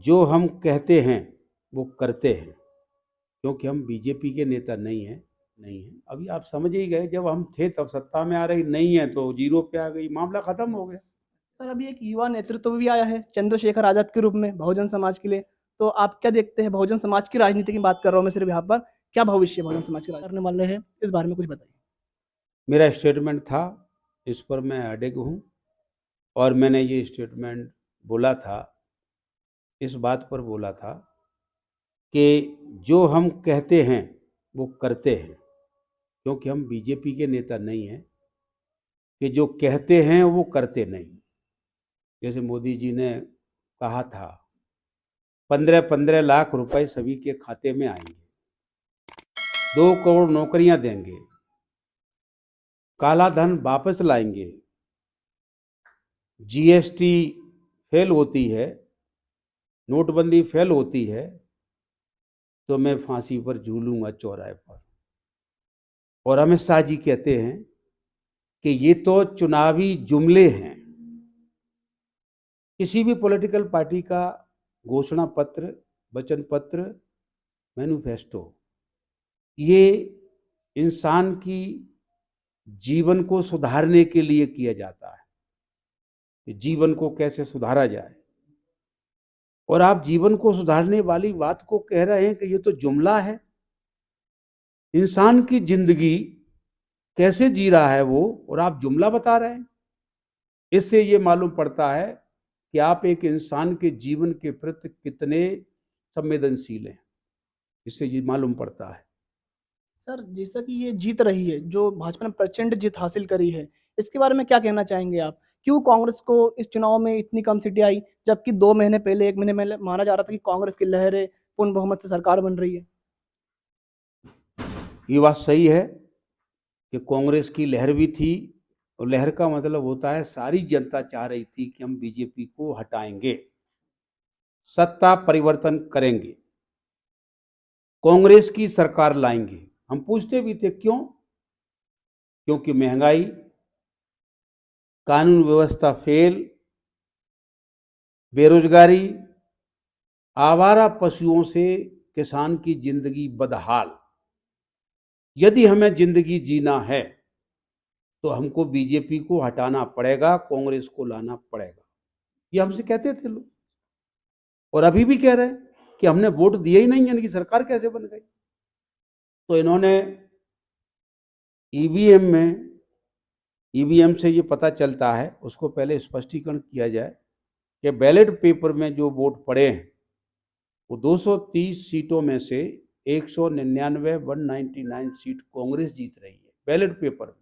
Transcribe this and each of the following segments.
जो हम कहते हैं वो करते हैं, क्योंकि हम बीजेपी के नेता नहीं हैं। अभी आप समझ ही गए, जब हम थे तब सत्ता में आ रही, नहीं है तो जीरो पे आ गई, मामला खत्म हो गया। सर अभी एक युवा नेतृत्व भी आया है चंद्रशेखर आजाद के रूप में बहुजन समाज के लिए। तो आप क्या देखते हैं, बहुजन समाज की राजनीति की बात कर रहा हूँ मैं सिर्फ यहाँ पर, क्या भविष्य बहुजन समाज की राजनीति करने वाले हैं, इस बारे में कुछ बताइए। मेरा स्टेटमेंट था, इस पर मैं अडिग हूँ, और मैंने ये स्टेटमेंट बोला था, इस बात पर बोला था कि जो हम कहते हैं वो करते हैं, क्योंकि हम बीजेपी के नेता नहीं हैं कि जो कहते हैं वो करते नहीं। जैसे मोदी जी ने कहा था 15-15 लाख रुपए सभी के खाते में आएंगे, 2 करोड़ नौकरियां देंगे, काला धन वापस लाएंगे, जीएसटी फेल होती है, नोटबंदी फेल होती है तो मैं फांसी पर झूलूंगा चौराहे पर। और अमित शाह जी कहते हैं कि ये तो चुनावी जुमले हैं। किसी भी पॉलिटिकल पार्टी का घोषणा पत्र, वचन पत्र, मैनिफेस्टो, ये इंसान की जीवन को सुधारने के लिए किया जाता है कि जीवन को कैसे सुधारा जाए। और आप जीवन को सुधारने वाली बात को कह रहे हैं कि ये तो जुमला है। इंसान की जिंदगी कैसे जी रहा है वो, और आप जुमला बता रहे हैं। इससे ये मालूम पड़ता है कि आप एक इंसान के जीवन के प्रति कितने संवेदनशील हैं। इससे ये मालूम पड़ता है। सर जैसा कि ये जीत रही है, जो भाजपा ने प्रचंड जीत हासिल करी है, इसके बारे में क्या कहना चाहेंगे आप? क्यों कांग्रेस को इस चुनाव में इतनी कम सीटें आई, जबकि 2 महीने पहले, 1 महीने पहले माना जा रहा था कि कांग्रेस की लहर है, पूर्ण बहुमत से सरकार बन रही है। ये बात सही है कि कांग्रेस की लहर भी थी, और लहर का मतलब होता है सारी जनता चाह रही थी कि हम बीजेपी को हटाएंगे, सत्ता परिवर्तन करेंगे, कांग्रेस की सरकार लाएंगे। हम पूछते भी थे क्यों? क्योंकि महंगाई, कानून व्यवस्था फेल, बेरोजगारी, आवारा पशुओं से किसान की जिंदगी बदहाल। यदि हमें जिंदगी जीना है तो हमको बीजेपी को हटाना पड़ेगा, कांग्रेस को लाना पड़ेगा। ये हमसे कहते थे लोग, और अभी भी कह रहे हैं कि हमने वोट दिए ही नहीं, यानी कि सरकार कैसे बन गई। तो इन्होंने ईवीएम में, ईवीएम से ये पता चलता है, उसको पहले स्पष्टीकरण किया जाए कि बैलेट पेपर में जो वोट पड़े हैं वो 230 सीटों में से 199 199 सीट कांग्रेस जीत रही है बैलेट पेपर में,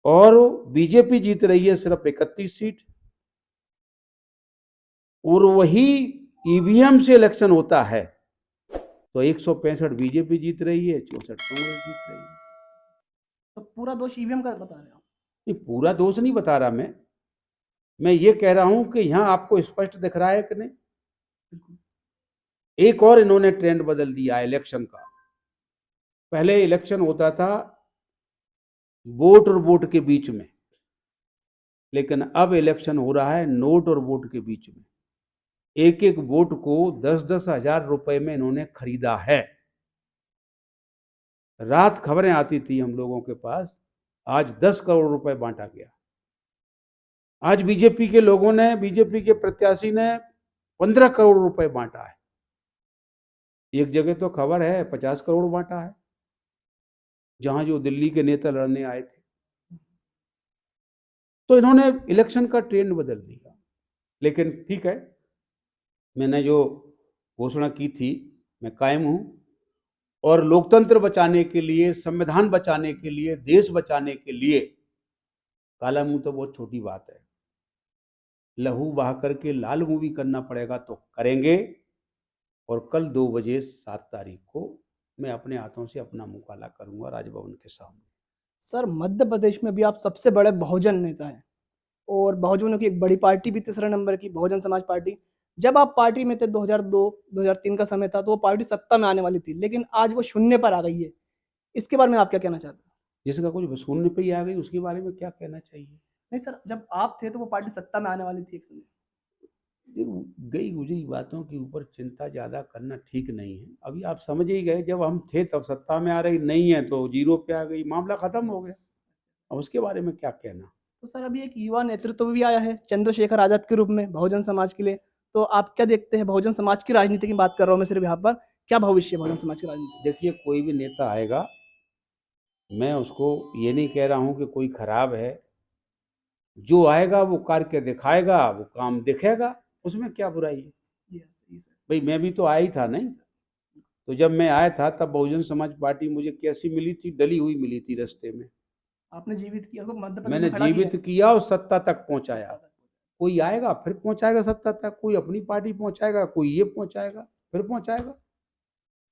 और बीजेपी जीत रही है सिर्फ 31 सीट। और वही ईवीएम से इलेक्शन होता है तो 165 बीजेपी जीत रही है, 64 कांग्रेस जीत रही है। तो पूरा दोष ईवीएम का बता रहे हो? नहीं, पूरा दोष नहीं बता रहा मैं ये कह रहा हूं कि यहां आपको स्पष्ट दिख रहा है कि नहीं। एक और इन्होंने ट्रेंड बदल दिया इलेक्शन का। पहले इलेक्शन होता था वोट और वोट के बीच में, लेकिन अब इलेक्शन हो रहा है नोट और वोट के बीच में। एक एक वोट को 10-10 हजार रुपए में इन्होंने खरीदा है। रात खबरें आती थी हम लोगों के पास, आज 10 करोड़ रुपए बांटा गया। आज बीजेपी के लोगों ने, बीजेपी के प्रत्याशी ने 15 करोड़ रुपए बांटा है। एक जगह तो खबर है 50 करोड़ बांटा है, जहां जो दिल्ली के नेता लड़ने आए थे। तो इन्होंने इलेक्शन का ट्रेंड बदल दिया। लेकिन ठीक है, मैंने जो घोषणा की थी मैं कायम हूं, और लोकतंत्र बचाने के लिए, संविधान बचाने के लिए, देश बचाने के लिए काला मुंह तो बहुत छोटी बात है। लहू बहा करके लाल मुंह भी करना पड़ेगा तो करेंगे। और कल 2 बजे 7 तारीख को मैं अपने हाथों से अपना मुंह काला करूंगा राजभवन के सामने। सर मध्य प्रदेश में भी आप सबसे बड़े बहुजन नेता हैं, और बहुजनों की एक बड़ी पार्टी भी तीसरे नंबर की बहुजन समाज पार्टी। जब आप पार्टी में थे 2002 2003 का समय था, तो वो पार्टी सत्ता में आने वाली थी, लेकिन आज वो शून्य पर आ गई है। इसके बारे में आप क्या कहना चाहते हैं? जिसका कुछ शून्य पे ही आ गई, उसके बारे में क्या कहना चाहिए। नहीं सर, जब आप थे तो वो पार्टी सत्ता में आने वाली थी एक समय। देखो, गई गुजरी बातों के ऊपर चिंता ज़्यादा करना ठीक नहीं है। अभी आप समझ ही गए, जब हम थे तब सत्ता में आ रही, नहीं है तो जीरो पे आ गई, मामला खत्म हो गया। अब उसके बारे में क्या कहना। तो सर अभी एक युवा नेतृत्व भी आया है चंद्रशेखर आजाद के रूप में बहुजन समाज के लिए। तो आप क्या देखते हैं बहुजन समाज की राजनीति की बात कर रहा हूँ मैं सिर्फ यहाँ पर, क्या भविष्य है बहुजन समाज की राजनीति? देखिए, कोई भी नेता आएगा, मैं उसको ये नहीं कह रहा हूँ कि कोई खराब है। जो आएगा वो करके दिखाएगा, वो काम दिखेगा, उसमें क्या बुराई है। सही सर। भाई मैं भी तो आया ही था नहीं। तो जब मैं आया था तब बहुजन समाज पार्टी मुझे कैसी मिली थी, डली हुई मिली थी रास्ते में। आपने जीवित किया उसको, मध्य प्रदेश मैंने में खड़ा किया जीवित है। किया और सत्ता तक पहुंचाया। सत्ता तक। कोई आएगा फिर पहुंचाएगा सत्ता तक, कोई अपनी पार्टी पहुंचाएगा, कोई ये पहुंचाएगा, फिर पहुंचाएगा।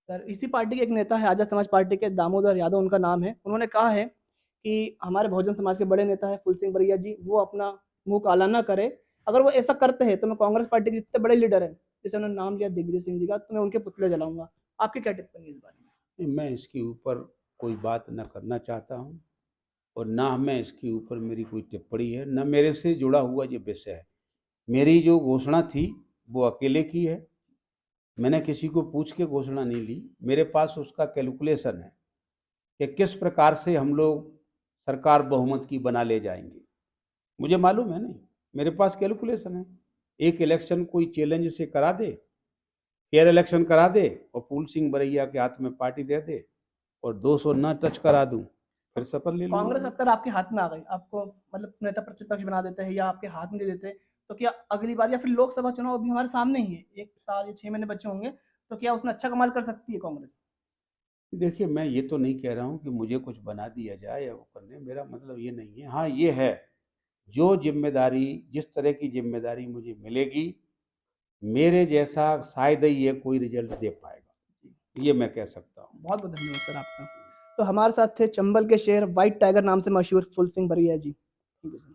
सर इसी पार्टी के एक नेता है आजाद समाज पार्टी के, दामोदर यादव उनका नाम है। उन्होंने कहा है कि हमारे बहुजन समाज के बड़े नेता है फूल सिंह बरिया जी, वो अपना मुंह काला ना करे। अगर वो ऐसा करते हैं तो मैं कांग्रेस पार्टी के जितने बड़े लीडर हैं, जैसे उन्होंने नाम लिया दिग्विजय सिंह जी का, तो मैं उनके पुतले जलाऊंगा। आपकी क्या टिप्पणी है इस बारे में? मैं इसके ऊपर कोई बात न करना चाहता हूँ, और ना मैं इसके ऊपर मेरी कोई टिप्पणी है, न मेरे से जुड़ा हुआ ये विषय है। मेरी जो घोषणा थी वो अकेले की है, मैंने किसी को पूछ के घोषणा नहीं ली। मेरे पास उसका कैलकुलेशन है कि किस प्रकार से हम लोग सरकार बहुमत की बना ले जाएंगे। मुझे मालूम है नहीं, मेरे पास कैलकुलेशन है। एक इलेक्शन कोई चैलेंज से करा दे, फेयर इलेक्शन करा दे और फूल सिंह बरैया के हाथ में पार्टी दे दे और 200 ना टच करा दूं, फिर शपथ ले लूंगा। कांग्रेस अगर आपके हाथ में आ गई, आपको मतलब नेता प्रतिपक्ष बना देते हैं या आपके हाथ में दे देते हैं, तो क्या अगली बार या फिर लोकसभा चुनाव अभी हमारे सामने ही है, 1 साल या 6 महीने बचे होंगे, तो क्या उसमें अच्छा कमाल कर सकती है कांग्रेस? देखिए, मैं ये तो नहीं कह रहा हूँ कि मुझे कुछ बना दिया जाए या वो करने, मेरा मतलब ये नहीं है। हाँ ये है, जो जिम्मेदारी, जिस तरह की जिम्मेदारी मुझे मिलेगी, मेरे जैसा शायद ही ये कोई रिजल्ट दे पाएगा, ये मैं कह सकता हूँ। बहुत बहुत धन्यवाद सर आपका। तो हमारे साथ थे चंबल के शेर व्हाइट टाइगर नाम से मशहूर फूल सिंह बरिया जी। Thank you sir.